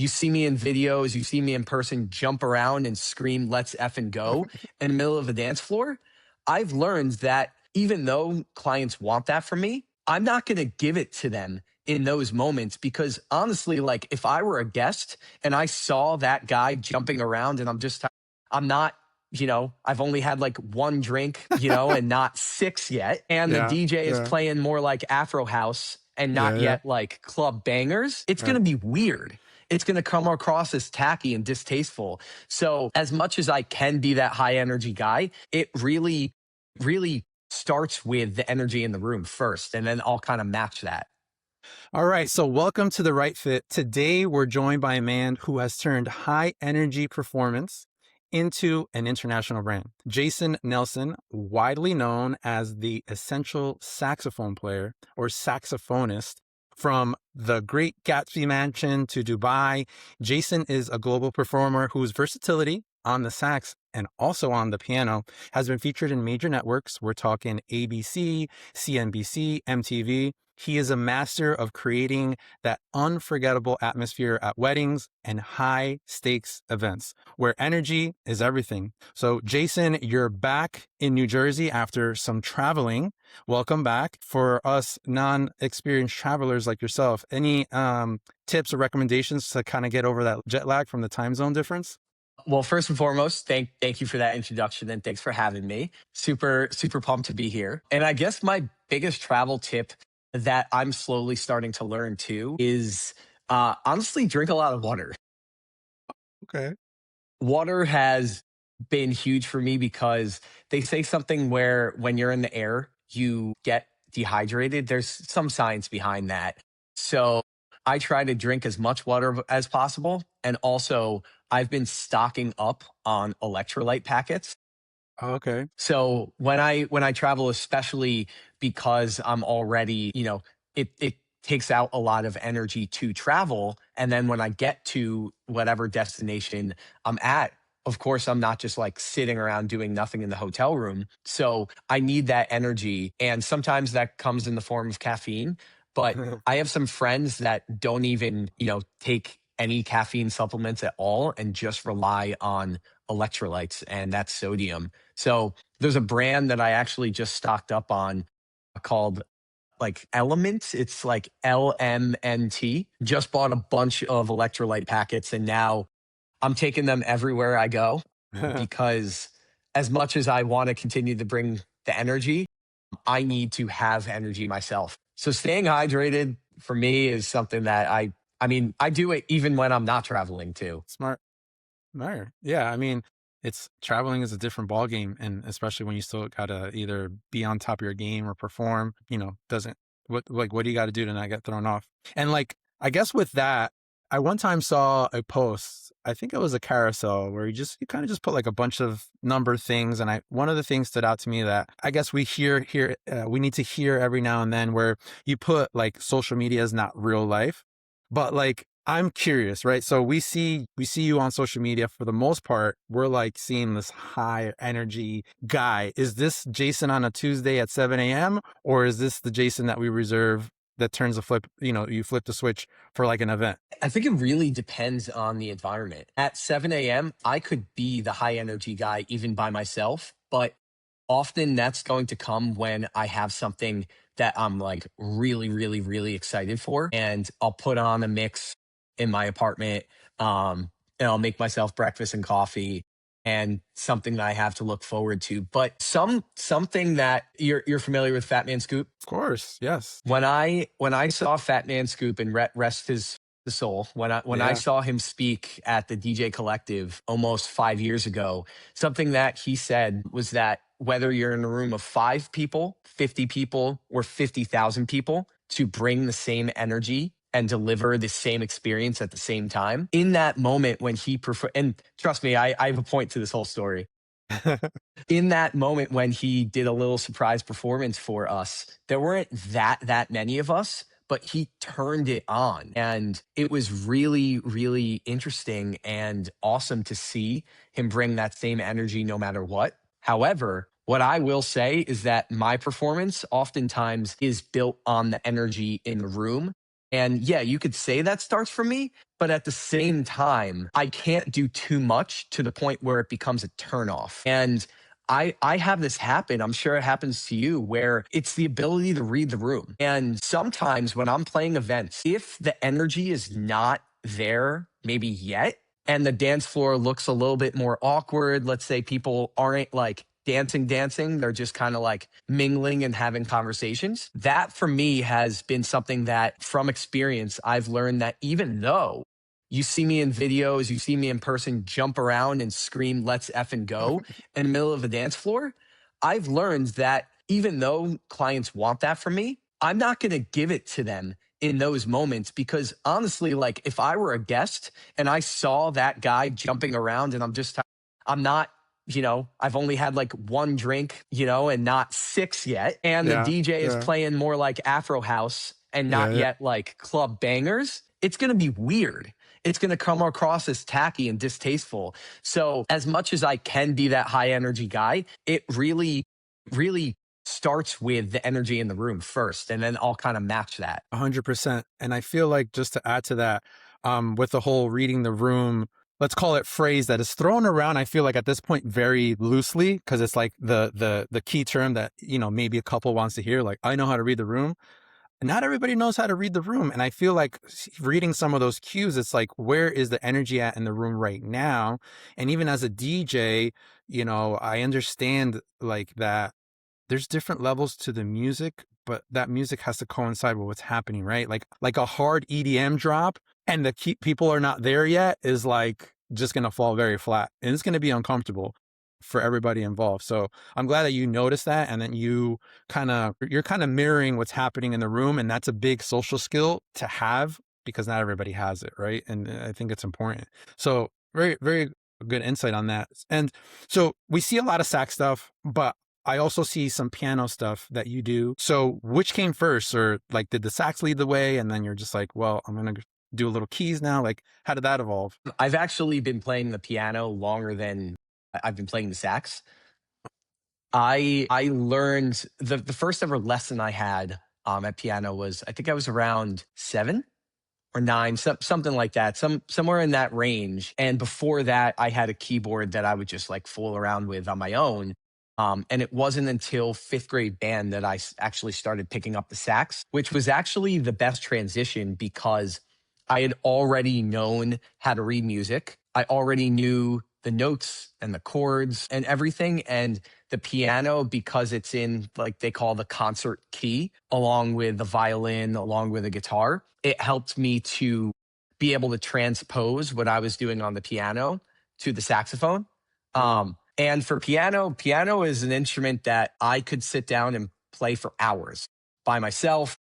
you see me in videos, you see me in person jump around and scream, let's effing go in the middle of a dance floor. I've learned that even though clients want that from me, I'm not going to give it to them in those moments because honestly, like if I were a guest and I saw that guy jumping around and I'm not, I've only had like one drink, and not six yet. And the Yeah, DJ is yeah, playing more like Afro house and yeah, not yeah. yet like club bangers. It's going Right. to be weird. It's going to come across as tacky and distasteful. So, as much as I can be that high energy guy, it really starts with the energy in the room first, and then I'll kind of match that. All right. So, welcome to The Right Fit. Today, we're joined by a man who has turned high energy performance into an international brand. Jason Nelson, widely known as the essential saxophone player or saxophonist. From the Great Gatsby Mansion to Dubai, Jason is a global performer whose versatility on the sax and also on the piano has been featured in major networks. We're talking ABC, CNBC, MTV. He is a master of creating that unforgettable atmosphere at weddings and high stakes events where energy is everything. So, Jason, you're back in New Jersey after some traveling. Welcome back. For us non-experienced travelers like yourself, any tips or recommendations to kind of get over that jet lag from the time zone difference? Well, first and foremost, thank you for that introduction and thanks for having me. Super pumped to be here. And I guess my biggest travel tip that I'm slowly starting to learn too is honestly drink a lot of water. Okay. Water has been huge for me because they say something where when you're in the air, you get dehydrated. There's some science behind that. So I try to drink as much water as possible. And also, I've been stocking up on electrolyte packets. Okay. So when I travel, especially because I'm already, it takes out a lot of energy to travel. And then when I get to whatever destination I'm at, of course, I'm not just like sitting around doing nothing in the hotel room. So I need that energy. And sometimes that comes in the form of caffeine. But I have some friends that don't even, take any caffeine supplements at all and just rely on electrolytes, and that's sodium. So there's a brand that I actually just stocked up on called like Elements. It's like LMNT. Just bought a bunch of electrolyte packets and now I'm taking them everywhere I go because as much as I want to continue to bring the energy, I need to have energy myself. So staying hydrated for me is something that I do it even when I'm not traveling too. Smart. Right. Yeah. I mean, it's traveling is a different ball game, and especially when you still gotta either be on top of your game or perform. Doesn't what do you got to do to not get thrown off? And like, I guess with that, I one time saw a post. I think it was a carousel where you kind of just put like a bunch of number things, and one of the things stood out to me that I guess we need to hear every now and then where you put like social media is not real life, but like I'm curious, right? So we see you on social media for the most part. We're like seeing this high energy guy. Is this Jason on a Tuesday at 7 a.m. or is this the Jason that we reserve that turns the flip, you flip the switch for like an event? I think it really depends on the environment. At 7 a.m., I could be the high energy guy even by myself, but often that's going to come when I have something that I'm like really, really, really excited for. And I'll put on a mix in my apartment, and I'll make myself breakfast and coffee and something that I have to look forward to. But something that you're familiar with Fat Man Scoop. Of course. Yes. When I saw Fat Man Scoop and rest his the soul, when I Yeah. saw him speak at the DJ Collective almost 5 years ago, something that he said was that whether you're in a room of 5 people, 50 people, or 50,000 people, to bring the same energy and deliver the same experience at the same time. In that moment when he prefer, and trust me, I have a point to this whole story. In that moment when he did a little surprise performance for us, there weren't that many of us, but he turned it on and it was really really interesting and awesome to see him bring that same energy no matter what. However, what I will say is that my performance oftentimes is built on the energy in the room. And yeah, you could say that starts from me, but at the same time, I can't do too much to the point where it becomes a turnoff. And I have this happen. I'm sure it happens to you where it's the ability to read the room. And sometimes when I'm playing events, if the energy is not there, maybe yet, and the dance floor looks a little bit more awkward, let's say people aren't like dancing, they're just kind of like mingling and having conversations. That for me has been something that from experience, I've learned that even though you see me in videos, you see me in person jump around and scream, let's effing go in the middle of a dance floor. I've learned that even though clients want that from me, I'm not going to give it to them in those moments because honestly, like if I were a guest and I saw that guy jumping around and I'm not, I've only had like one drink, and not six yet. And the Yeah, DJ is yeah, playing more like Afro house and yeah, not yeah. yet like club bangers. It's going to be weird. It's going to come across as tacky and distasteful. So, as much as I can be that high energy guy, it really, really starts with the energy in the room first, and then I'll kind of match that. 100%. And I feel like just to add to that, with the whole reading the room, let's call it phrase that is thrown around, I feel like at this point very loosely, because it's like the key term that, maybe a couple wants to hear, like, I know how to read the room. Not everybody knows how to read the room. And I feel like reading some of those cues, it's like, where is the energy at in the room right now? And even as a DJ, I understand like that there's different levels to the music, but that music has to coincide with what's happening, right? Like a hard EDM drop and the people are not there yet is like just going to fall very flat and it's going to be uncomfortable for everybody involved. So I'm glad that you noticed that and then you're kind of mirroring what's happening in the room, and that's a big social skill to have because not everybody has it, right? And I think it's important. So very, very good insight on that. And so we see a lot of sax stuff, but I also see some piano stuff that you do. So which came first, or like did the sax lead the way and then you're just like, well, I'm going to do a little keys now? Like how did that evolve? I've actually been playing the piano longer than I've been playing the sax. I learned the first ever lesson I had at piano was I think I was around 7 or 9, something like that, somewhere in that range. And before that, I had a keyboard that I would just like fool around with on my own. And it wasn't until fifth grade band that actually started picking up the sax, which was actually the best transition because I had already known how to read music. I already knew the notes and the chords and everything. And the piano, because it's in like they call the concert key, along with the violin, along with the guitar, it helped me to be able to transpose what I was doing on the piano to the saxophone. And for piano is an instrument that I could sit down and play for hours by myself,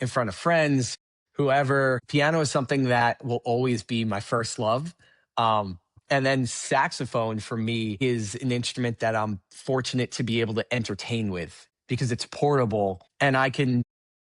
in front of friends, whoever. Piano is something that will always be my first love. And then saxophone for me is an instrument that I'm fortunate to be able to entertain with because it's portable and I can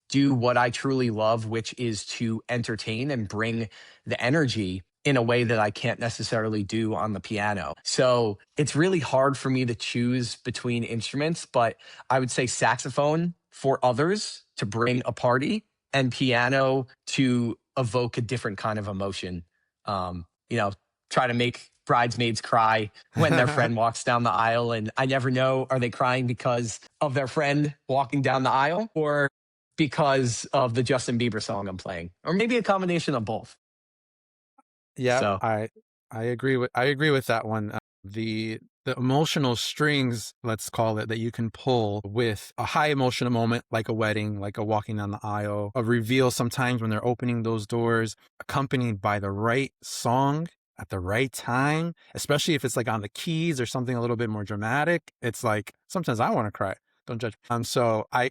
do what I truly love, which is to entertain and bring the energy in a way that I can't necessarily do on the piano. So it's really hard for me to choose between instruments, but I would say saxophone for others to bring a party and piano to evoke a different kind of emotion. Um, you know, try to make bridesmaids cry when their friend walks down the aisle. And I never know, are they crying because of their friend walking down the aisle or because of the Justin Bieber song I'm playing, or maybe a combination of both. Yeah, So I agree with that one. The emotional strings, let's call it, that you can pull with a high emotional moment, like a wedding, like a walking down the aisle, a reveal sometimes when they're opening those doors, accompanied by the right song at the right time, especially if it's like on the keys or something a little bit more dramatic. It's like sometimes I want to cry. Don't judge. So I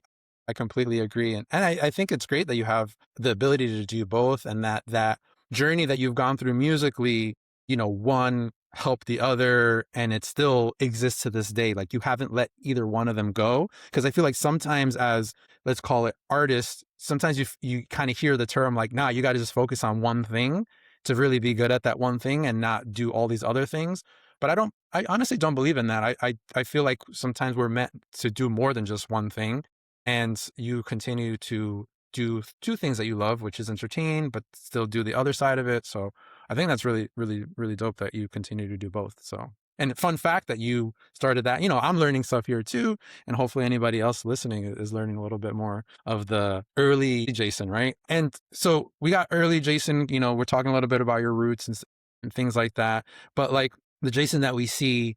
completely agree. And I think it's great that you have the ability to do both and that journey that you've gone through musically, one helped the other and it still exists to this day. Like you haven't let either one of them go. Cause I feel like sometimes as, let's call it artists, sometimes you kind of hear the term like, nah, you got to just focus on one thing to really be good at that one thing and not do all these other things. But I honestly don't believe in that. I feel like sometimes we're meant to do more than just one thing. And you continue to do two things that you love, which is entertain, but still do the other side of it. So I think that's really, really, really dope that you continue to do both. So, and fun fact that you started that, I'm learning stuff here too. And hopefully anybody else listening is learning a little bit more of the early Jason, right? And so we got early Jason, we're talking a little bit about your roots and things like that. But like the Jason that we see,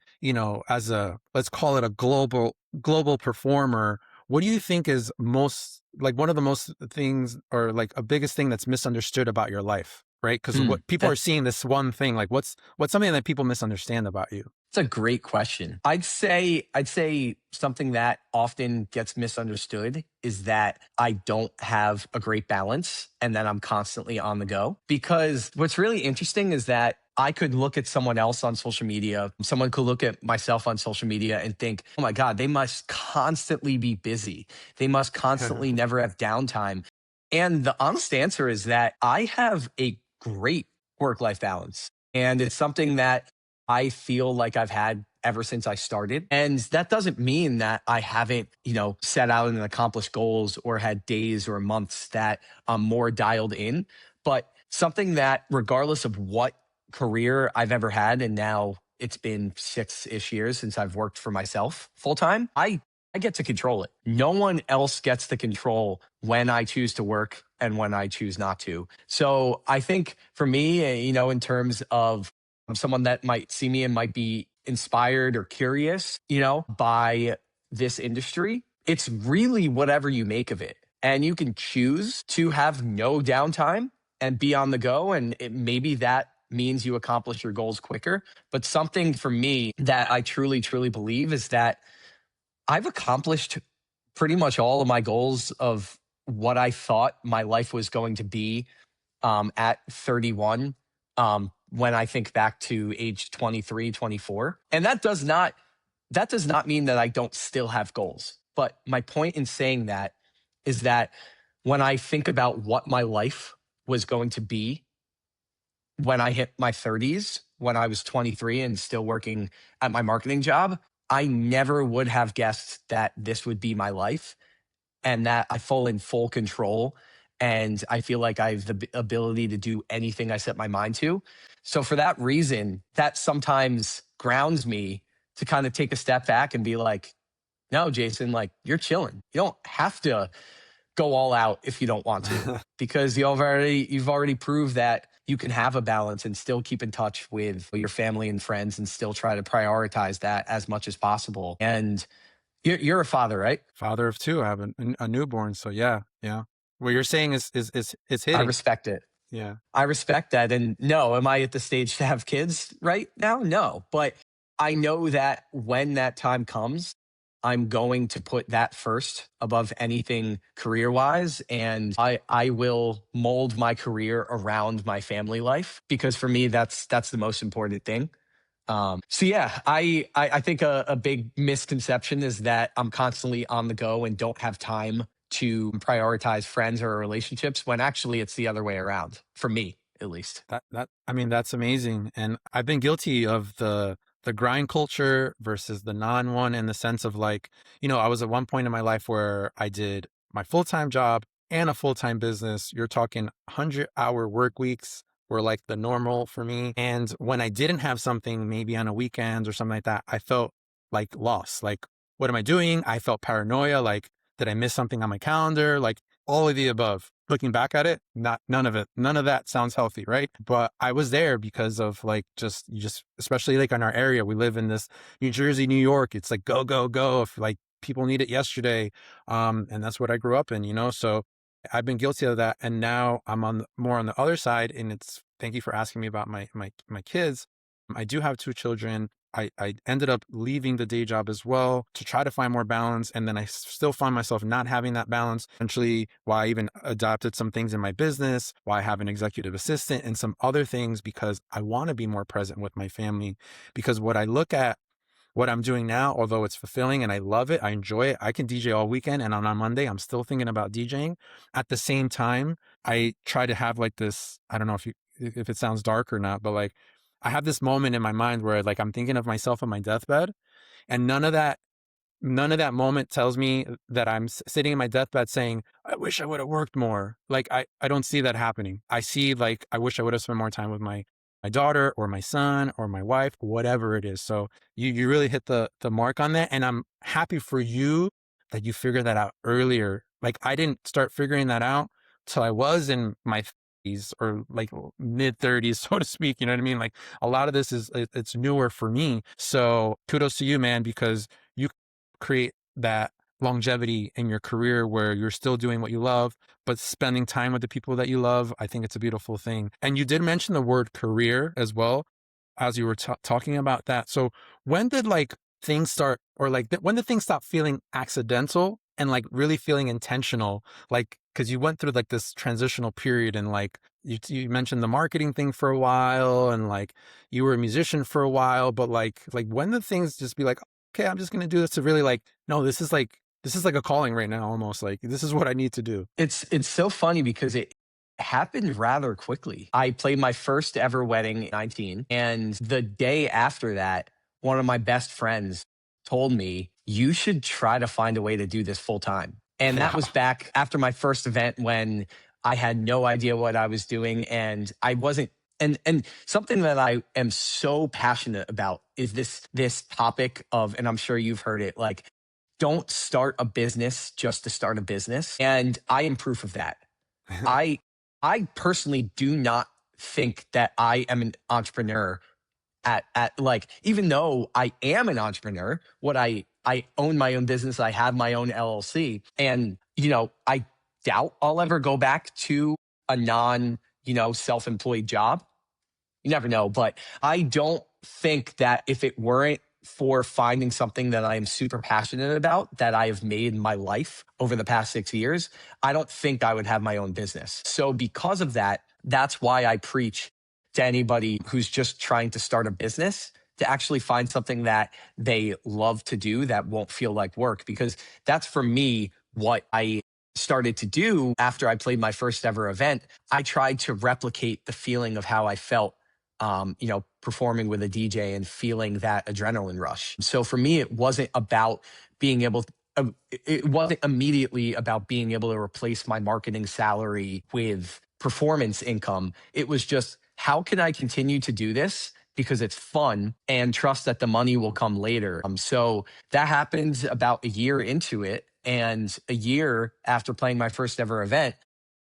as let's call it a global performer, what do you think is most like one of the most things or like a biggest thing that's misunderstood about your life, right? Because Hmm. what people are seeing this one thing, like what's something that people misunderstand about you? It's a great question. I'd say something that often gets misunderstood is that I don't have a great balance and that I'm constantly on the go. Because what's really interesting is that I could look at someone else on social media, someone could look at myself on social media and think, "Oh my god, they must constantly be busy. They must constantly never have downtime." And the honest answer is that I have a great work-life balance. And it's something that I feel like I've had ever since I started. And that doesn't mean that I haven't, set out and accomplished goals or had days or months that I'm more dialed in. But something that, regardless of what career I've ever had, and now it's been 6-ish years since I've worked for myself full time, I get to control it. No one else gets to control when I choose to work and when I choose not to. So I think for me, in terms of someone that might see me and might be inspired or curious, by this industry, it's really whatever you make of it. And you can choose to have no downtime and be on the go. And maybe that means you accomplish your goals quicker. But something for me that I truly, truly believe is that I've accomplished pretty much all of my goals of what I thought my life was going to be at 31 when I think back to age 23, 24. And that does not mean that I don't still have goals. But my point in saying that is that when I think about what my life was going to be when I hit my 30s, when I was 23 and still working at my marketing job, I never would have guessed that this would be my life and that I fall in full control. And I feel like I have the ability to do anything I set my mind to. So, for that reason, that sometimes grounds me to kind of take a step back and be like, no, Jason, like you're chilling. You don't have to go all out if you don't want to, because you've already proved that you can have a balance and still keep in touch with your family and friends and still try to prioritize that as much as possible. And you're a father, right? Father of two, I have a newborn. So yeah, yeah. What you're saying is I hitting. respect it. Yeah. I respect that. And no, am I at the stage to have kids right now? No. But I know that when that time comes, I'm going to put that first above anything career wise. And I will mold my career around my family life because for me, that's the most important thing. So yeah, I think a big misconception is that I'm constantly on the go and don't have time to prioritize friends or relationships when actually it's the other way around for me at least. I mean, that's amazing. And I've been guilty of the grind culture versus the non one in the sense of like, I was at one point in my life where I did my full-time job and a full-time business. You're talking 100-hour work weeks were like the normal for me. And when I didn't have something maybe on a weekend or something like that, I felt like lost. Like, what am I doing? I felt paranoia. Like, did I miss something on my calendar? Like, all of the above. Looking back at it, none of it. None of that sounds healthy, right? But I was there because of like especially like in our area, we live in this New Jersey, New York. It's like go, go, go. If like people need it yesterday. And that's what I grew up in, So I've been guilty of that. And now I'm more on the other side. And thank you for asking me about my kids. I do have two children. I ended up leaving the day job as well to try to find more balance. And then I still find myself not having that balance. Eventually, why I even adopted some things in my business, why I have an executive assistant and some other things, because I want to be more present with my family. Because what I look at, what I'm doing now, although it's fulfilling and I love it, I enjoy it. I can DJ all weekend. And on Monday, I'm still thinking about DJing. At the same time, I try to have like this, I don't know if it sounds dark or not, but like I have this moment in my mind where like I'm thinking of myself on my deathbed and none of that moment tells me that I'm sitting in my deathbed saying, I wish I would have worked more. Like I don't see that happening. I see like, I wish I would have spent more time with my daughter or my son or my wife, whatever it is. So you really hit the mark on that. And I'm happy for you that you figured that out earlier. Like I didn't start figuring that out till I was in my 30s or like mid 30s, so to speak. You know what I mean? Like a lot of this it's newer for me. So kudos to you, man, because you create that longevity in your career where you're still doing what you love, but spending time with the people that you love. I think it's a beautiful thing. And you did mention the word career as well as you were talking about that. So when did like things start, or like when did things stop feeling accidental and like really feeling intentional? Like, cause you went through like this transitional period and like you mentioned the marketing thing for a while and like you were a musician for a while, but like when did things just be like, okay, I'm just going to do this, to really like, no, this is like a calling right now, almost like this is what I need to do. It's so funny because it happened rather quickly. I played my first ever wedding at 19, and the day after that, one of my best friends told me, "You should try to find a way to do this full time." And that was Wow. back after my first event when I had no idea what I was doing and I wasn't, and something that I am so passionate about is this topic of, and I'm sure you've heard it, like, don't start a business just to start a business. And I am proof of that. I I personally do not think that I am an entrepreneur at like, even though I am an entrepreneur, I own my own business, I have my own LLC, and I doubt I'll ever go back to a non, self-employed job. You never know, but I don't think that if it weren't for finding something that I am super passionate about that I have made in my life over the past 6 years, I don't think I would have my own business. So, because of that, that's why I preach to anybody who's just trying to start a business to actually find something that they love to do that won't feel like work. Because that's, for me, what I started to do after I played my first ever event. I tried to replicate the feeling of how I felt performing with a DJ and feeling that adrenaline rush. So for me, it wasn't about being able, it wasn't immediately about being able to replace my marketing salary with performance income. It was just, how can I continue to do this? Because it's fun, and trust that the money will come later. So that happened about a year into it. And a year after playing my first ever event,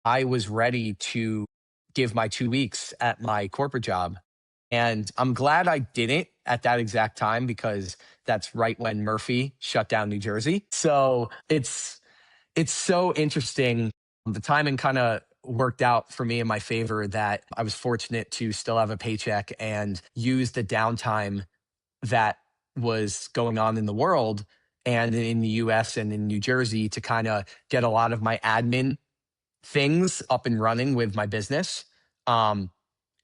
I was ready to give my 2 weeks at my corporate job. And I'm glad I didn't at that exact time, because that's right when Murphy shut down New Jersey. So it's so interesting. The timing kind of worked out for me in my favor, that I was fortunate to still have a paycheck and use the downtime that was going on in the world and in the US and in New Jersey to kind of get a lot of my admin things up and running with my business, um,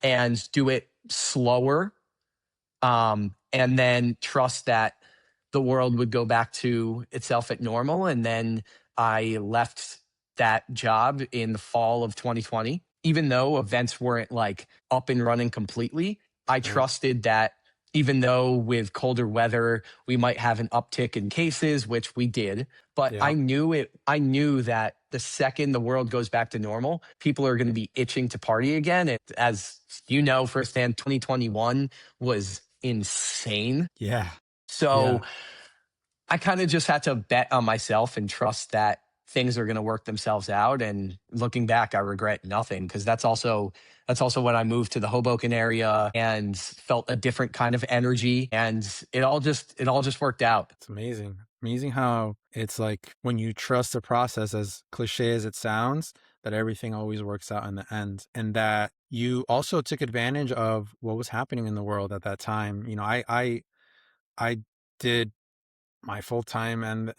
and do it slower, and then trust that the world would go back to itself at normal. And then I left that job in the fall of 2020. Even though events weren't like up and running completely, I Right. trusted that even though with colder weather, we might have an uptick in cases, which we did, but Yeah. I knew that the second the world goes back to normal, people are going to be itching to party again. And as you know firsthand, 2021 was insane. Yeah. So Yeah. I kind of just had to bet on myself and trust that things are going to work themselves out. And looking back, I regret nothing, because that's also when I moved to the Hoboken area and felt a different kind of energy, and it all just worked out. It's amazing. Amazing how it's like when you trust the process, as cliche as it sounds, that everything always works out in the end. And that you also took advantage of what was happening in the world at that time. You know, I did my full time and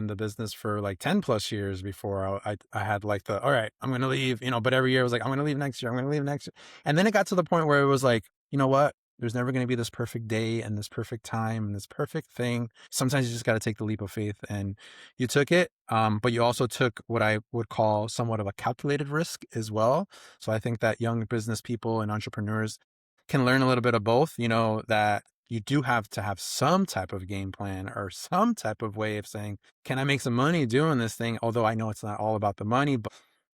the business for like 10 plus years before I had like the, all right, I'm going to leave, but every year I was like, I'm going to leave next year. I'm going to leave next year. And then it got to the point where it was like, you know what? There's never going to be this perfect day and this perfect time and this perfect thing. Sometimes you just got to take the leap of faith, and you took it. But you also took what I would call somewhat of a calculated risk as well. So I think that young business people and entrepreneurs can learn a little bit of both, that you do have to have some type of game plan or some type of way of saying, can I make some money doing this thing? Although I know it's not all about the money, but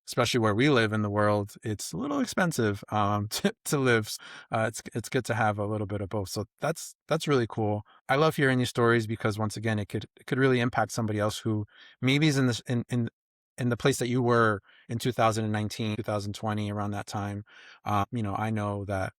especially where we live in the world, it's a little expensive to live. It's good to have a little bit of both. So that's really cool. I love hearing these stories because once again, it could really impact somebody else who maybe is in this in the place that you were in 2019, 2020, around that time. I know that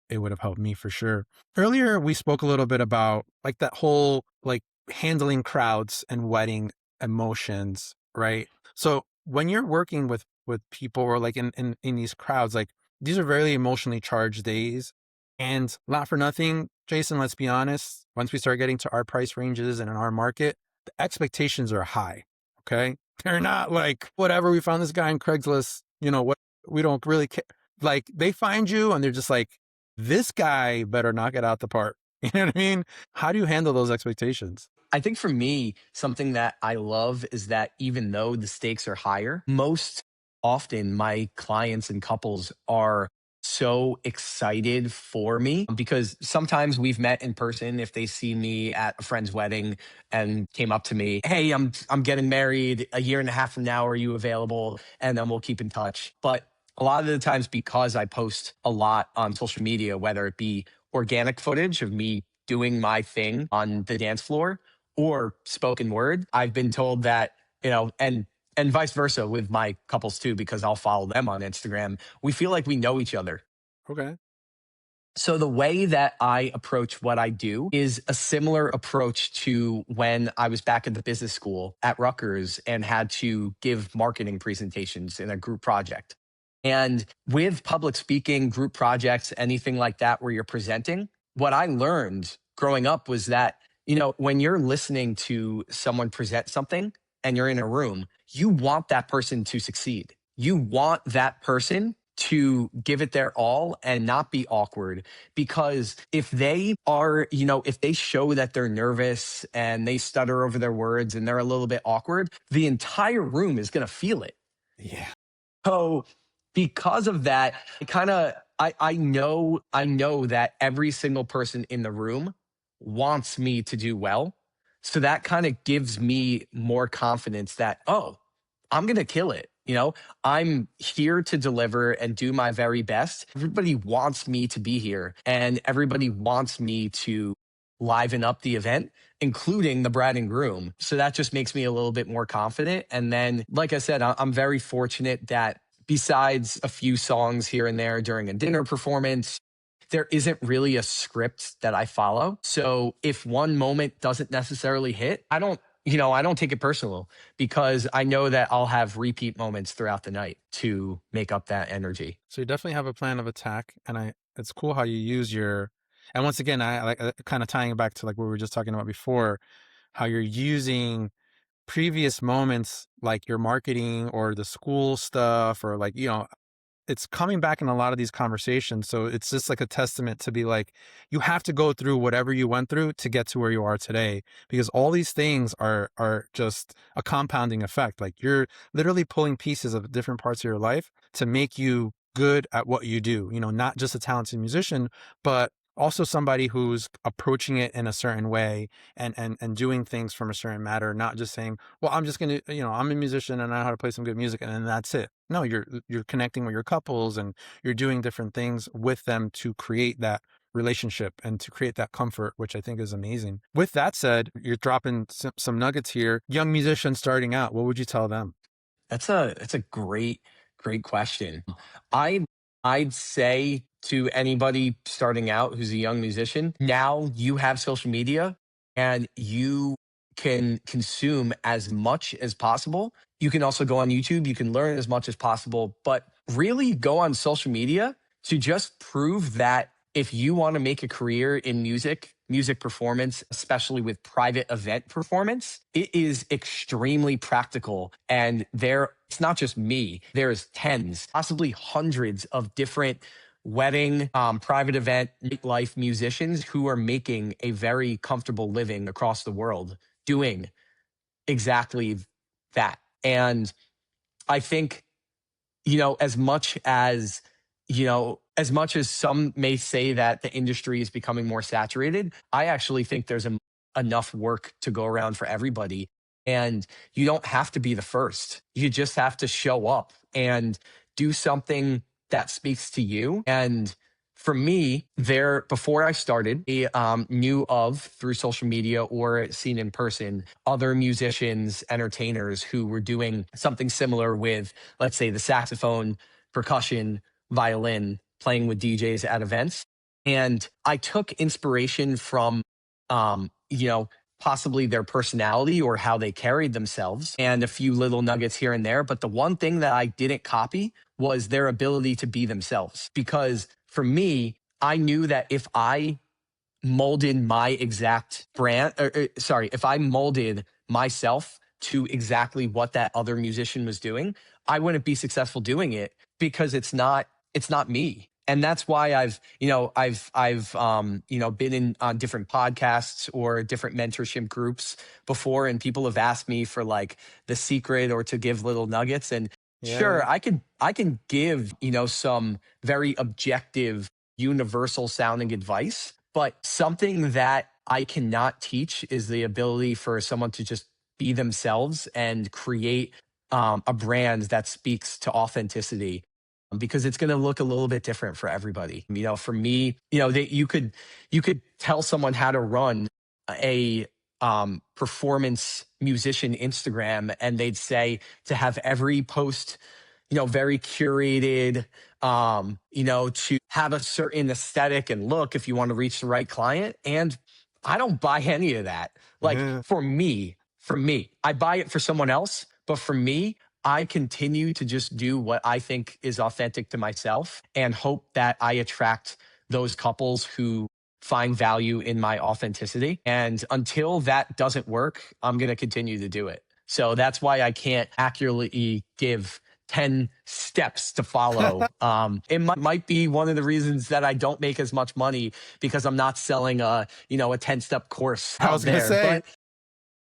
it would have helped me for sure. Earlier, we spoke a little bit about like that whole like handling crowds and wedding emotions, right? So when you're working with people or like in these crowds, like these are very emotionally charged days. And not for nothing, Jason, let's be honest, once we start getting to our price ranges and in our market, the expectations are high. Okay. They're not like, whatever, we found this guy on Craigslist, what, we don't really care. Like they find you and they're just like, this guy better knock it out the park. You know what I mean? How do you handle those expectations? I think for me, something that I love is that even though the stakes are higher, most often my clients and couples are so excited for me because sometimes we've met in person if they see me at a friend's wedding and came up to me, "Hey, I'm getting married a year and a half from now, are you available?" And then we'll keep in touch. But a lot of the times, because I post a lot on social media, whether it be organic footage of me doing my thing on the dance floor or spoken word, I've been told that, and vice versa with my couples too, because I'll follow them on Instagram. We feel like we know each other. Okay. So the way that I approach what I do is a similar approach to when I was back at the business school at Rutgers and had to give marketing presentations in a group project. And with public speaking, group projects, anything like that where you're presenting, what I learned growing up was that, when you're listening to someone present something and you're in a room, you want that person to succeed. You want that person to give it their all and not be awkward, because if they are, if they show that they're nervous and they stutter over their words and they're a little bit awkward, the entire room is going to feel it. Yeah. So because of that, I know that every single person in the room wants me to do well. So that kind of gives me more confidence that, oh, I'm going to kill it. I'm here to deliver and do my very best. Everybody wants me to be here and everybody wants me to liven up the event, including the bride and groom. So that just makes me a little bit more confident. And then, like I said, I'm very fortunate that besides a few songs here and there during a dinner performance, there isn't really a script that I follow. So if one moment doesn't necessarily hit, I don't take it personal because I know that I'll have repeat moments throughout the night to make up that energy. So you definitely have a plan of attack, and it's cool how you use and once again, I like kind of tying it back to like what we were just talking about before, how you're using previous moments like your marketing or the school stuff or like, it's coming back in a lot of these conversations. So it's just like a testament to be like, you have to go through whatever you went through to get to where you are today, because all these things are just a compounding effect. Like you're literally pulling pieces of different parts of your life to make you good at what you do, not just a talented musician, but also somebody who's approaching it in a certain way and doing things from a certain matter, not just saying, well, I'm just going to, I'm a musician and I know how to play some good music and then that's it. No, you're connecting with your couples and you're doing different things with them to create that relationship and to create that comfort, which I think is amazing. With that said, you're dropping some nuggets here. Young musicians starting out, what would you tell them? That's a great question. I I'd say to anybody starting out who's a young musician, now you have social media and you can consume as much as possible. You can also go on YouTube, you can learn as much as possible, but really go on social media to just prove that if you want to make a career in music performance, especially with private event performance, it is extremely practical. And it's not just me, there's tens, possibly hundreds of different wedding, private event, life musicians who are making a very comfortable living across the world doing exactly that. And I think, as much as as much as some may say that the industry is becoming more saturated, I actually think there's enough work to go around for everybody. And you don't have to be the first. You just have to show up and do something that speaks to you. And for me, before I started, I knew of through social media or seen in person other musicians, entertainers who were doing something similar with, let's say, the saxophone, percussion, violin, playing with DJs at events. And I took inspiration from, possibly their personality or how they carried themselves and a few little nuggets here and there. But the one thing that I didn't copy was their ability to be themselves. Because for me, I knew that if I molded my exact brand, sorry, if I molded myself to exactly what that other musician was doing, I wouldn't be successful doing it because it's not me. And that's why I've been in on different podcasts or different mentorship groups before, and people have asked me for like the secret or to give little nuggets. And Yeah. sure, I can give, some very objective, universal sounding advice, but something that I cannot teach is the ability for someone to just be themselves and create a brand that speaks to authenticity, because it's going to look a little bit different for everybody. For me, you could tell someone how to run a performance musician Instagram, and they'd say to have every post, very curated, to have a certain aesthetic and look if you want to reach the right client. And I don't buy any of that. Like Yeah. for me, I buy it for someone else, but for me, I continue to just do what I think is authentic to myself and hope that I attract those couples who find value in my authenticity. And until that doesn't work, I'm going to continue to do it. So that's why I can't accurately give 10 steps to follow. It might be one of the reasons that I don't make as much money, because I'm not selling a 10-step course I out was gonna there. say But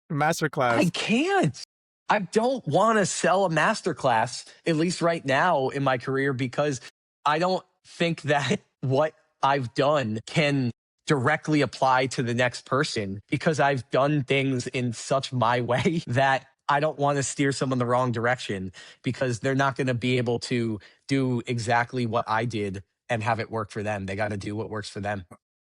I masterclass. can't. I don't want to sell a masterclass, at least right now in my career, because I don't think that what I've done can directly apply to the next person, because I've done things in such my way that I don't want to steer someone the wrong direction, because they're not going to be able to do exactly what I did and have it work for them. They got to do what works for them.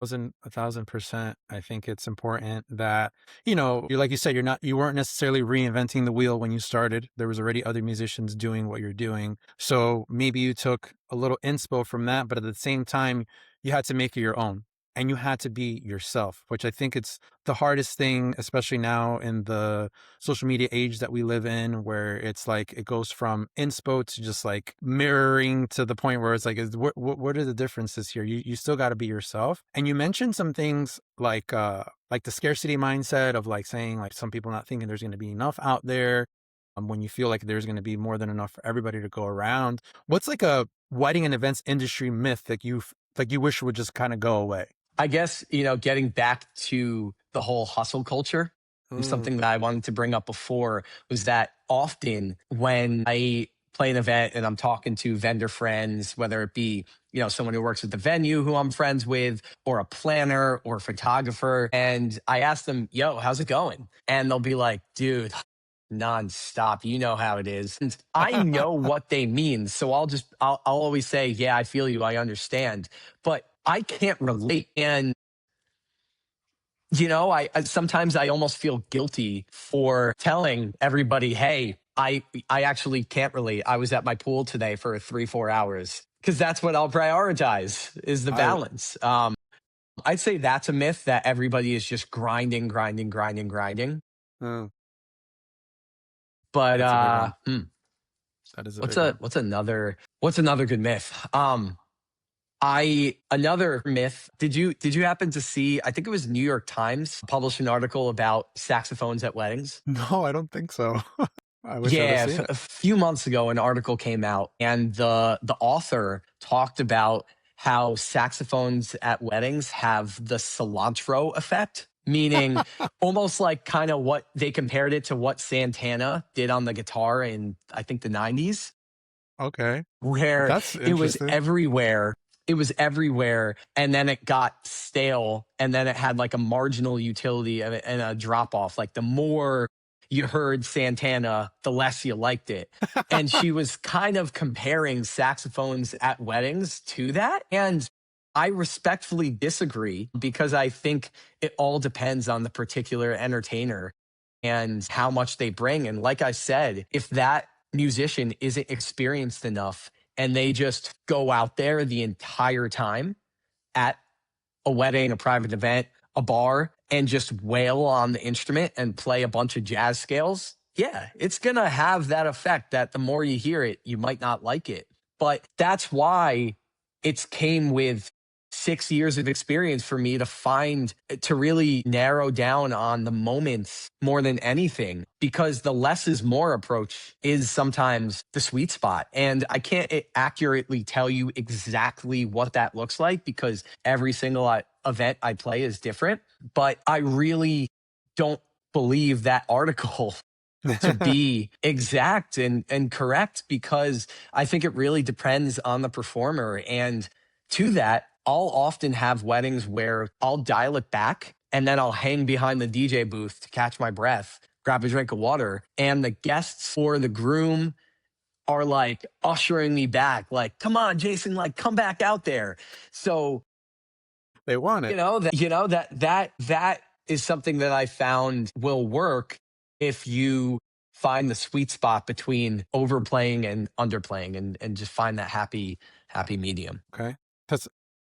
Wasn't 1,000%. I think it's important that, like you said, you weren't necessarily reinventing the wheel when you started. There was already other musicians doing what you're doing. So maybe you took a little inspo from that, but at the same time, you had to make it your own and you had to be yourself, which I think it's the hardest thing, especially now in the social media age that we live in, where it's like it goes from inspo to just like mirroring to the point where it's like, what are the differences here? You still got to be yourself. And you mentioned some things like the scarcity mindset of like saying like some people not thinking there's going to be enough out there. When you feel like there's going to be more than enough for everybody to go around. What's like a wedding and events industry myth that you wish would just kind of go away? I guess, getting back to the whole hustle culture, Mm. something that I wanted to bring up before was that often when I play an event and I'm talking to vendor friends, whether it be, someone who works at the venue who I'm friends with, or a planner or a photographer, and I ask them, yo, how's it going? And they'll be like, dude, nonstop. You know how it is. And I know what they mean. So I'll always say, yeah, I feel you. I understand. But I can't relate. And, I sometimes I almost feel guilty for telling everybody, hey, I actually can't relate. I was at my pool today for 3, 4 hours, because that's what I'll prioritize is the I balance. I'd say that's a myth, that everybody is just grinding, grinding, grinding, grinding. mm, But that's a big one. That is a what's big a one. what's another good myth? I Another myth. Did you happen to see? I think it was New York Times published an article about saxophones at weddings. No, I don't think so. I wish I'd have Yeah, seen it. a few months ago, an article came out, and the author talked about how saxophones at weddings have the cilantro effect, meaning almost like kind of what they compared it to what Santana did on the guitar in, I think, the '90s. Okay. where That's it was interesting. everywhere. It was everywhere. And then it got stale. And then it had like a marginal utility and a drop off. Like the more you heard Santana, the less you liked it. And she was kind of comparing saxophones at weddings to that. And I respectfully disagree because I think it all depends on the particular entertainer and how much they bring. And like I said, if that musician isn't experienced enough and they just go out there the entire time at a wedding, a private event, a bar, and just wail on the instrument and play a bunch of jazz scales, yeah, it's going to have that effect that the more you hear it, you might not like it. But that's why it's came with 6 years of experience for me to find to really narrow down on the moments more than anything, because the less is more approach is sometimes the sweet spot. And I can't accurately tell you exactly what that looks like because every single event I play is different. But I really don't believe that article to be exact and correct, because I think it really depends on the performer. And to that, I'll often have weddings where I'll dial it back and then I'll hang behind the DJ booth to catch my breath, grab a drink of water, and the guests or the groom are like ushering me back, like, come on, Jason, like, come back out there. So They want it. that is something that I found will work if you find the sweet spot between overplaying and underplaying, and just find that happy medium. Okay. That's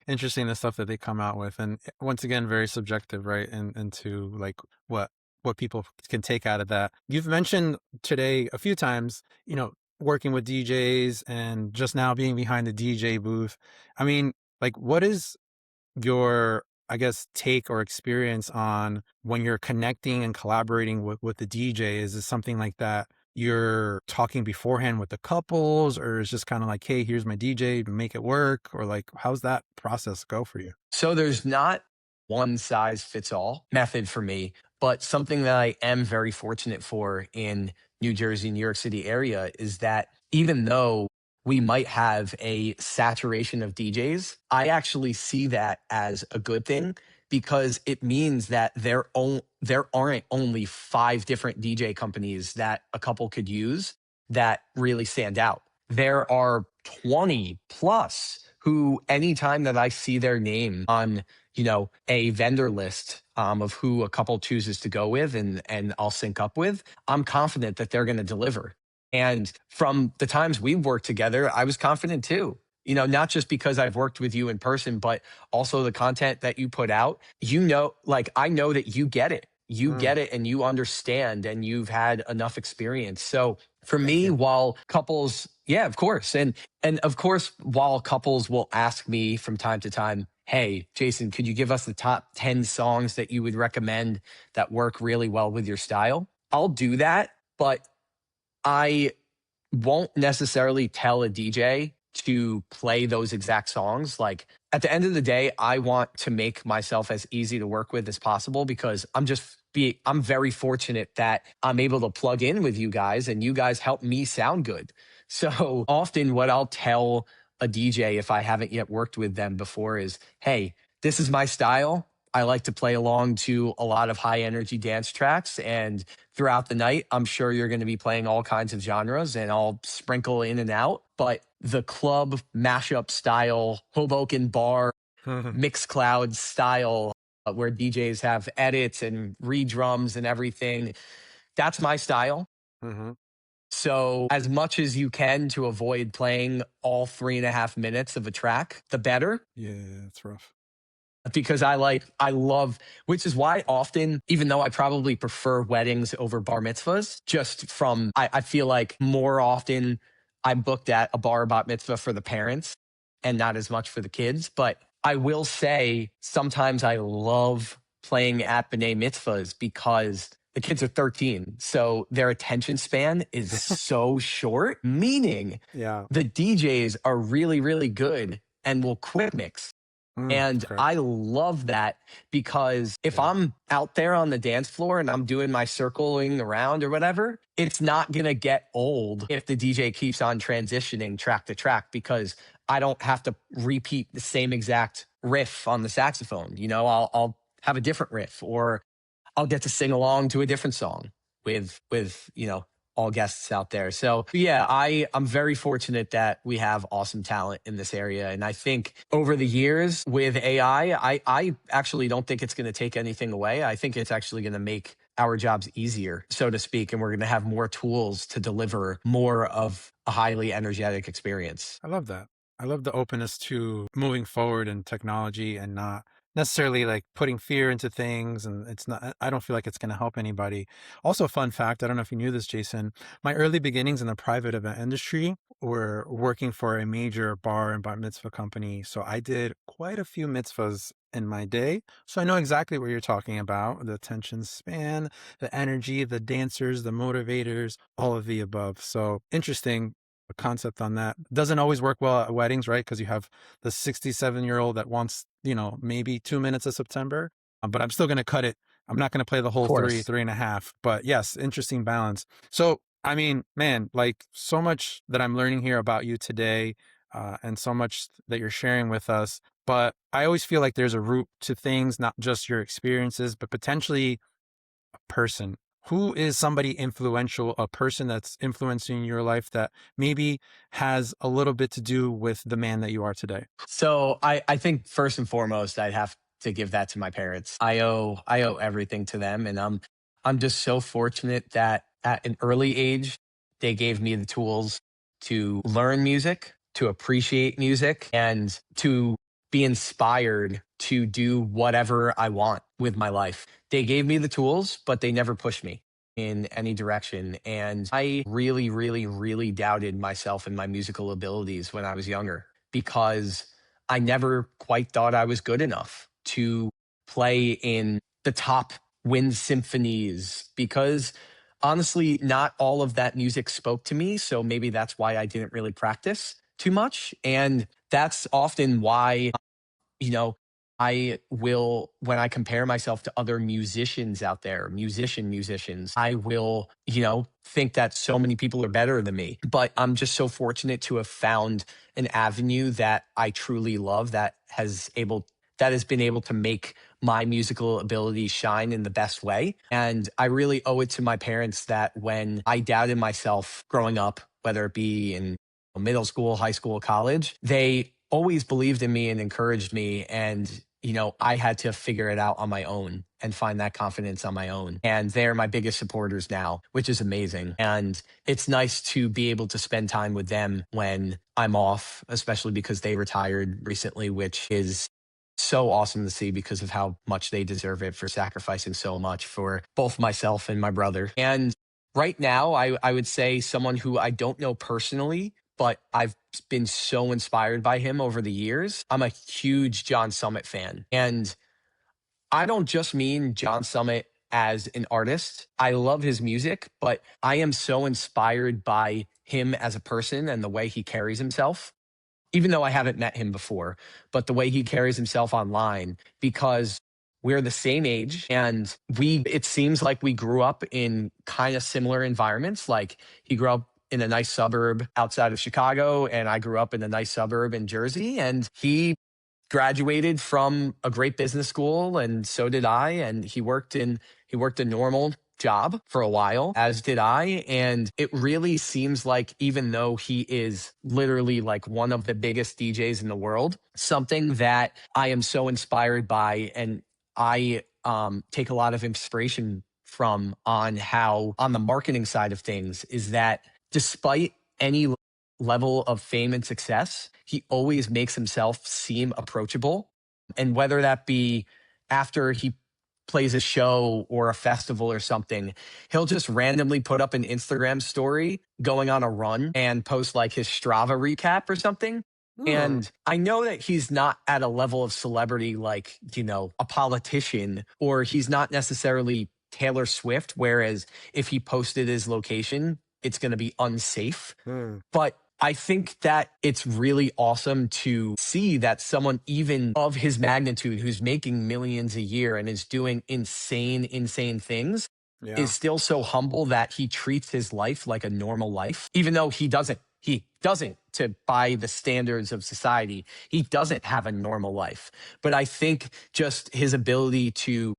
interesting, the stuff that they come out with. And once again, very subjective, right? And into like what people can take out of that. You've mentioned today a few times, working with DJs and just now being behind the DJ booth. I mean, like, what is your, I guess, take or experience on when you're connecting and collaborating with the DJ? Is it something like that you're talking beforehand with the couples, or is just kind of like, hey, here's my DJ to make it work? Or like, how's that process go for you? So there's not one size fits all method for me, but something that I am very fortunate for in New Jersey, New York City area is that even though we might have a saturation of DJs, I actually see that as a good thing, because it means that there aren't only five different DJ companies that a couple could use that really stand out. There are 20 plus who, anytime that I see their name on, a vendor list of who a couple chooses to go with and I'll sync up with, I'm confident that they're going to deliver. And from the times we've worked together, I was confident too. Not just because I've worked with you in person, but also the content that you put out. Like, I know that you get it. You Mm, get it and you understand and you've had enough experience. So for thank me, you. while couples, yeah, of course. And of course, while couples will ask me from time to time, hey, Jason, could you give us the top 10 songs that you would recommend that work really well with your style? I'll do that, but I won't necessarily tell a DJ to play those exact songs. Like, at the end of the day, I want to make myself as easy to work with as possible, because I'm very fortunate that I'm able to plug in with you guys and you guys help me sound good. So often what I'll tell a DJ, if I haven't yet worked with them before, is, hey, this is my style. I like to play along to a lot of high energy dance tracks, and throughout the night, I'm sure you're going to be playing all kinds of genres, and I'll sprinkle in and out. But the club mashup style, Hoboken bar, mixed cloud style, where DJs have edits and re-drums and everything, that's my style. Hmm. So, as much as you can to avoid playing all 3.5 minutes of a track, the better, Yeah, it's rough. because I love, which is why often, even though I probably prefer weddings over bar mitzvahs, just from, I feel like more often I'm booked at a bar bat mitzvah for the parents and not as much for the kids. But I will say sometimes I love playing at b'nai mitzvahs because the kids are 13. So their attention span is so short, meaning Yeah. the DJs are really, really good and will quick mix And Okay. I love that because if Yeah. I'm out there on the dance floor and I'm doing my circling around or whatever, it's not going to get old if the DJ keeps on transitioning track to track because I don't have to repeat the same exact riff on the saxophone. I'll have a different riff or I'll get to sing along to a different song with all guests out there. So yeah, I'm very fortunate that we have awesome talent in this area. And I think over the years with AI, I actually don't think it's going to take anything away. I think it's actually going to make our jobs easier, so to speak, and we're going to have more tools to deliver more of a highly energetic experience. I love that. I love the openness to moving forward in technology and not necessarily like putting fear into things. And it's not, I don't feel like it's going to help anybody. Also, fun fact, I don't know if you knew this, Jason, my early beginnings in the private event industry were working for a major bar and bar mitzvah company. So I did quite a few mitzvahs in my day. So I know exactly what you're talking about, the attention span, the energy, the dancers, the motivators, all of the above. So interesting concept on that. Doesn't always work well at weddings, right? Because you have the 67-year-old that wants, maybe 2 minutes of September, but I'm still going to cut it. I'm not going to play the Of whole three, course. 3.5. But yes, interesting balance. So, I mean, man, like so much that I'm learning here about you today, and so much that you're sharing with us. But I always feel like there's a root to things, not just your experiences, but potentially person. Who is somebody influential, a person that's influencing your life that maybe has a little bit to do with the man that you are today? So I think first and foremost, I'd have to give that to my parents. I owe everything to them, and I'm just so fortunate that at an early age they gave me the tools to learn music, to appreciate music, and to be inspired to do whatever I want with my life. They gave me the tools, but they never pushed me in any direction. And I really, really, really doubted myself and my musical abilities when I was younger because I never quite thought I was good enough to play in the top wind symphonies because honestly, not all of that music spoke to me. So maybe that's why I didn't really practice too much. And that's often why you know, I will, when I compare myself to other musicians out there, musicians, I will, think that so many people are better than me. But I'm just so fortunate to have found an avenue that I truly love that has been able to make my musical ability shine in the best way. And I really owe it to my parents that when I doubted myself growing up, whether it be in middle school, high school, college, they always believed in me and encouraged me. And, I had to figure it out on my own and find that confidence on my own. And they're my biggest supporters now, which is amazing. And it's nice to be able to spend time with them when I'm off, especially because they retired recently, which is so awesome to see because of how much they deserve it for sacrificing so much for both myself and my brother. And right now, I would say someone who I don't know personally, but I've been so inspired by him over the years. I'm a huge John Summit fan. And I don't just mean John Summit as an artist. I love his music, but I am so inspired by him as a person and the way he carries himself even though I haven't met him before, but the way he carries himself online because we're the same age and it seems like we grew up in kind of similar environments. Like he grew up in a nice suburb outside of Chicago and I grew up in a nice suburb in Jersey and he graduated from a great business school and so did I and he worked a normal job for a while as did I and it really seems like even though he is literally like one of the biggest DJs in the world something that I am so inspired by and I take a lot of inspiration from on the marketing side of things is that despite any level of fame and success, he always makes himself seem approachable. And whether that be after he plays a show or a festival or something, he'll just randomly put up an Instagram story going on a run and post like his Strava recap or something. Hmm. And I know that he's not at a level of celebrity like, a politician, or he's not necessarily Taylor Swift, whereas if he posted his location, it's going to be unsafe. Hmm. But I think that it's really awesome to see that someone even of his magnitude who's making millions a year and is doing insane things Yeah. is still so humble that he treats his life like a normal life, even though he doesn't to by the standards of society. He doesn't have a normal life. But I think just his ability to,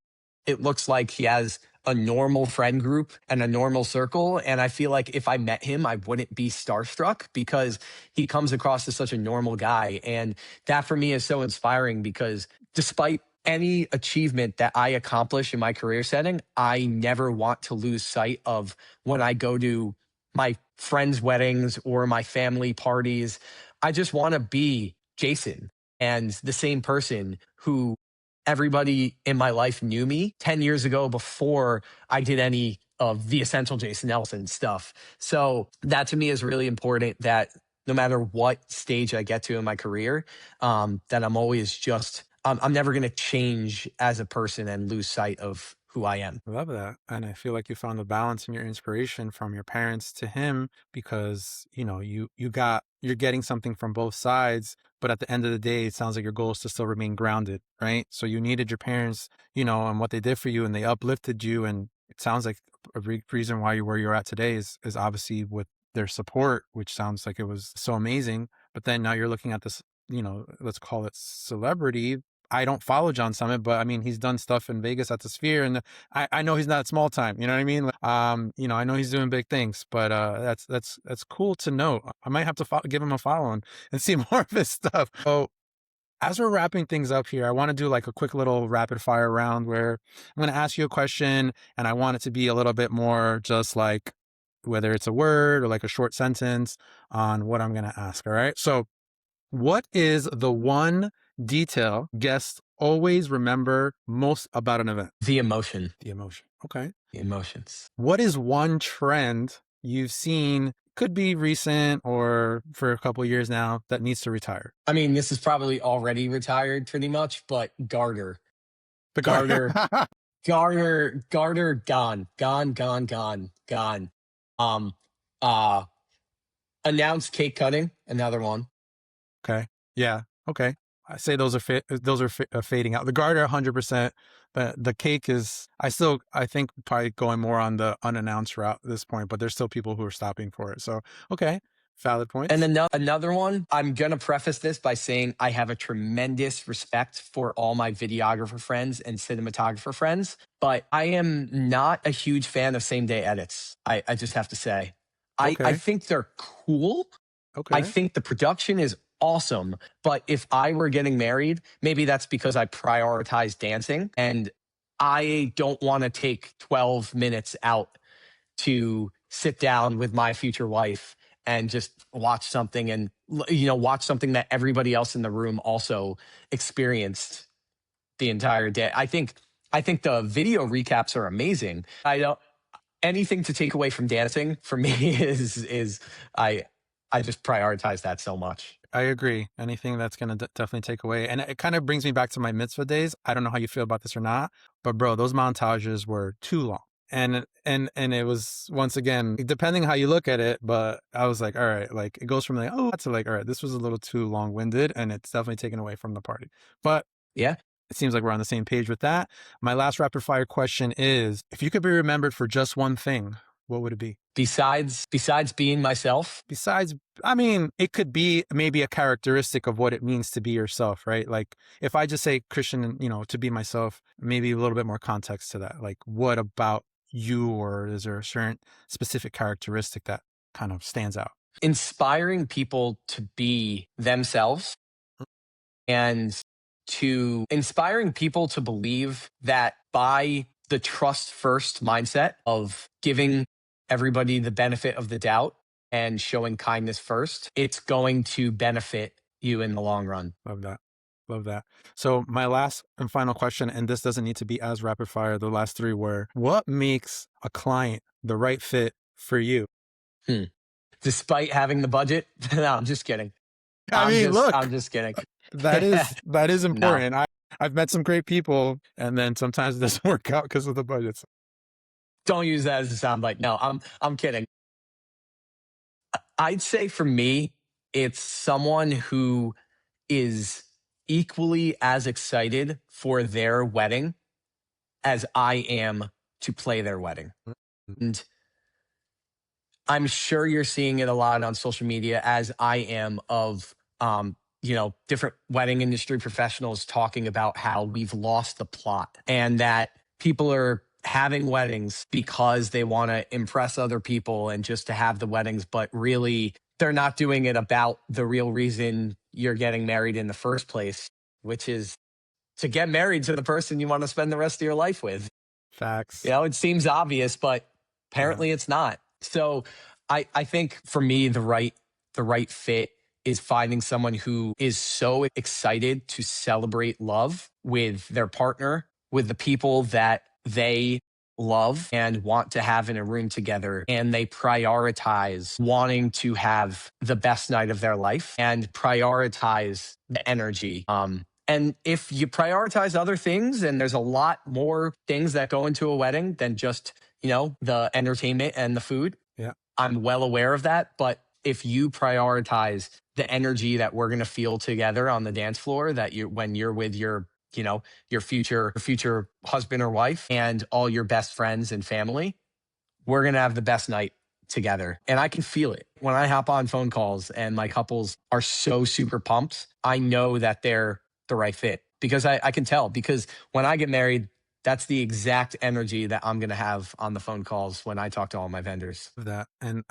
it looks like he has a normal friend group and a normal circle. And I feel like if I met him, I wouldn't be starstruck because he comes across as such a normal guy. And that for me is so inspiring because despite any achievement that I accomplish in my career setting, I never want to lose sight of when I go to my friends' weddings or my family parties. I just want to be Jason and the same person who everybody in my life knew me 10 years ago before I did any of the essential Jason Nelson stuff. So that to me is really important that no matter what stage I get to in my career, that I'm always just, I'm never going to change as a person and lose sight of who I am. I love that. And I feel like you found the balance in your inspiration from your parents to him because, you're getting something from both sides, but at the end of the day, it sounds like your goal is to still remain grounded, right? So you needed your parents, and what they did for you and they uplifted you. And it sounds like reason why you're where you're at today is obviously with their support, which sounds like it was so amazing. But then now you're looking at this, let's call it celebrity. I don't follow John Summit, but I mean, he's done stuff in Vegas at the Sphere, and I know he's not small time. You know what I mean? I know he's doing big things, but that's cool to know. I might have to give him a follow and see more of his stuff. So as we're wrapping things up here, I want to do like a quick little rapid fire round where I'm going to ask you a question, and I want it to be a little bit more just like whether it's a word or like a short sentence on what I'm going to ask. All right, so. What is the one detail guests always remember most about an event? The emotion, The emotion. Okay. the emotions. What is one trend you've seen, could be recent or for a couple of years now, that needs to retire? I mean, this is probably already retired pretty much, but Garter, The guard. Garter, Garter, gone. Um, uh, Announced cake cutting, another one. Okay. Yeah. Okay. I say those are fading out. The garter 100%, but the cake is I think probably going more on the unannounced route at this point, but there's still people who are stopping for it. So, okay. Valid And points. then another one, I'm going to preface this by saying I have a tremendous respect for all my videographer friends and cinematographer friends, but I am not a huge fan of same day edits. I just have to say, I Okay. think they're cool. I Okay. think the production is awesome. But if I were getting married, maybe that's because I prioritize dancing and I don't want to take 12 minutes out to sit down with my future wife and just watch something and watch something that everybody else in the room also experienced the entire day. I think the video recaps are amazing. I don't anything to take away from dancing for me is I I just prioritize that so much. I agree. Anything that's going to definitely take away. And it kind of brings me back to my mitzvah days. I don't know how you feel about this or not, but bro, those montages were too long. And it was once again, depending how you look at it, but I was like, all right, like it goes from like, oh, to like, all right, this was a little too long winded and it's definitely taken away from the party. But Yeah. it seems like we're on the same page with that. My last rapid fire question is if you could be remembered for just one thing, what would it be? Besides being myself, Besides, I mean, it could be maybe a characteristic of what it means to be yourself, right? Like if I just say Christian, to be myself, maybe a little bit more context to that. Like what about you, or is there a certain specific characteristic that kind of stands out? inspiring people to be themselves and to inspiring people to believe that by the trust first mindset of giving everybody the benefit of the doubt and showing kindness first, it's going to benefit you in the long run. Love that. Love that. So my last and final question, and this doesn't need to be as rapid fire. The last three were, what makes a client the right fit for you? Hmm. Despite having the budget, no, I'm just kidding. I mean, I'm look, just kidding. that is No, important. I've met some great people, and then sometimes it doesn't work out because of the budgets. don't use that as a soundbite. No, I'm kidding. I'd say for me, it's someone who is equally as excited for their wedding as I am to play their wedding. Mm. And I'm sure you're seeing it a lot on social media, as I am, of different wedding industry professionals talking about how we've lost the plot and that people are having weddings because they want to impress other people and just to have the weddings, but really they're not doing it about the real reason you're getting married in the first place, which is to get married to the person you want to spend the rest of your life with. Facts. It seems obvious, but Yeah. apparently it's not. So I think for me, the right fit is finding someone who is so excited to celebrate love with their partner, with the people that they love and want to have in a room together. And they prioritize wanting to have the best night of their life and prioritize the energy. And if you prioritize other things, and there's a lot more things that go into a wedding than just, the entertainment and the food, Yeah. I'm well aware of that. But if you prioritize the energy that we're going to feel together on the dance floor, that when you're with your future husband or wife and all your best friends and family, we're going to have the best night together. And I can feel it when I hop on phone calls and my couples are so super pumped. I know that they're the right fit because I can tell, because when I get married, that's the exact energy that I'm going to have on the phone calls when I talk to all my vendors. Of that. And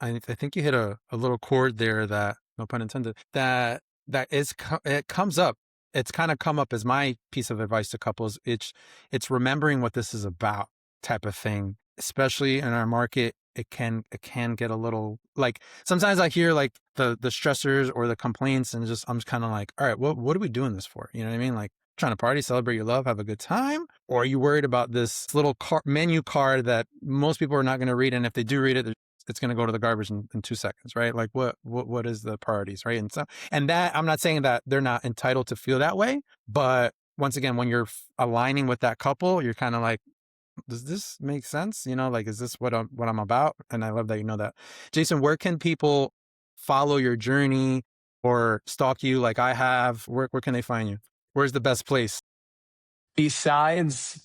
I think you hit a little chord there that, no pun intended, it comes up. It's kind of come up as my piece of advice to couples. It's remembering what this is about, type of thing. Especially in our market, it can get a little, like, sometimes I hear like the stressors or the complaints, and I'm just kind of like, all right, what are we doing this for? You know what I mean? Like, trying to party, celebrate your love, have a good time? Or are you worried about this little menu card that most people are not going to read? And if they do read it, it's going to go to the garbage in 2 seconds, right? Like, what is the priorities, right? And so, and that, I'm not saying that they're not entitled to feel that way, but once again, when you're aligning with that couple, you're kind of like, does this make sense? Like, is this what I'm about? And I love that you know that. Jason, where can people follow your journey or stalk you like I have? Where can they find you? Where's the best place? Besides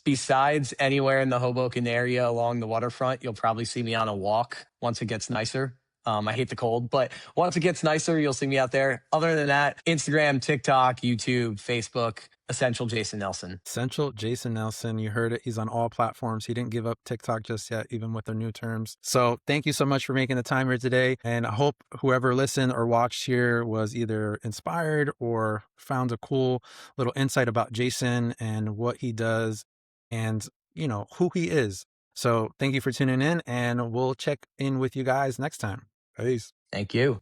anywhere in the Hoboken area along the waterfront, you'll probably see me on a walk once it gets nicer. I hate the cold, but once it gets nicer, you'll see me out there. Other than that, Instagram, TikTok, YouTube, Facebook, Essential Jason Nelson. Central Jason Nelson. You heard it. He's on all platforms. He didn't give up TikTok just yet, even with their new terms. So thank you so much for making the time here today. And I hope whoever listened or watched here was either inspired or found a cool little insight about Jason and what he does and, who he is. So thank you for tuning in, and we'll check in with you guys next time. Peace. Thank you.